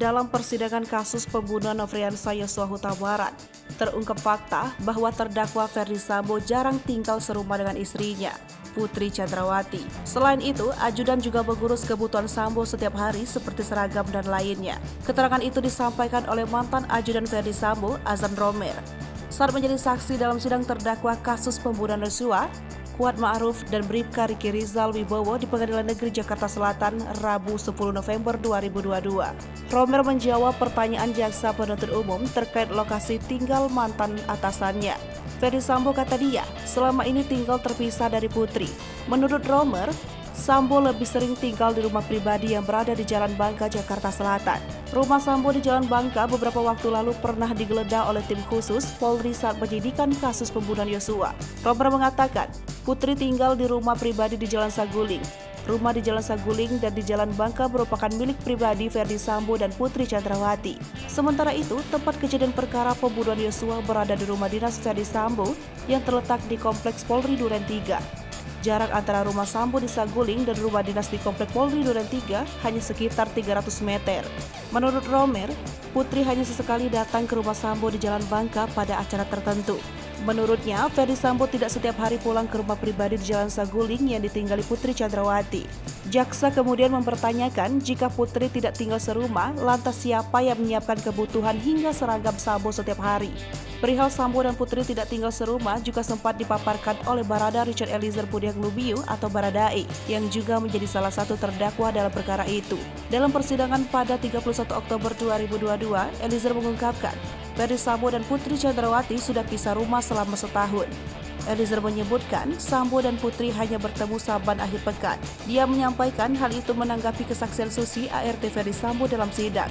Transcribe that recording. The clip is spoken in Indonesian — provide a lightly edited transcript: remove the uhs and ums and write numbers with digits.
dalam persidangan kasus pembunuhan Nofriansah Yosua Huta Barat, terungkap fakta bahwa terdakwa Ferdy Sambo jarang tinggal serumah dengan istrinya, Putri Chandrawati. Selain itu, ajudan juga mengurus kebutuhan Sambo setiap hari seperti seragam dan lainnya. Keterangan itu disampaikan oleh mantan ajudan Ferdy Sambo, Azan Romer, saat menjadi saksi dalam sidang terdakwa kasus pembunuhan Yosua, Kuat Ma'ruf dan Bribka Riki Rizal Wibowo di Pengadilan Negeri Jakarta Selatan, Rabu 10 November 2022. Romer menjawab pertanyaan jaksa penuntut umum terkait lokasi tinggal mantan atasannya. Ferdy Sambo kata dia, selama ini tinggal terpisah dari Putri. Menurut Romer, Sambo lebih sering tinggal di rumah pribadi yang berada di Jalan Bangka, Jakarta Selatan. Rumah Sambo di Jalan Bangka beberapa waktu lalu pernah digeledah oleh tim khusus Polri saat penyidikan kasus pembunuhan Yosua. Romer mengatakan, Putri tinggal di rumah pribadi di Jalan Saguling. Rumah di Jalan Saguling dan di Jalan Bangka merupakan milik pribadi Ferdy Sambo dan Putri Chandrawati. Sementara itu, tempat kejadian perkara pembunuhan Yosua berada di rumah dinas Ferdy Sambo yang terletak di Kompleks Polri Duren 3. Jarak antara rumah Sambo di Saguling dan rumah dinas di Kompleks Polri Duren 3 hanya sekitar 300 meter. Menurut Romer, Putri hanya sesekali datang ke rumah Sambo di Jalan Bangka pada acara tertentu. Menurutnya, Ferdy Sambo tidak setiap hari pulang ke rumah pribadi di Jalan Saguling yang ditinggali Putri Chandrawati. Jaksa kemudian mempertanyakan jika Putri tidak tinggal serumah, lantas siapa yang menyiapkan kebutuhan hingga seragam Sambo setiap hari. Perihal Sambo dan Putri tidak tinggal serumah juga sempat dipaparkan oleh Barada Richard Eliezer Budiang Lumiu atau Baradae yang juga menjadi salah satu terdakwa dalam perkara itu. Dalam persidangan pada 31 Oktober 2022, Eliezer mengungkapkan Ferdy Sambo dan Putri Chandrawati sudah pisah rumah selama setahun. Eliezer menyebutkan Sambo dan Putri hanya bertemu saban akhir pekan. Dia menyampaikan hal itu menanggapi kesaksian Susi ART Ferdy Sambo dalam sidang.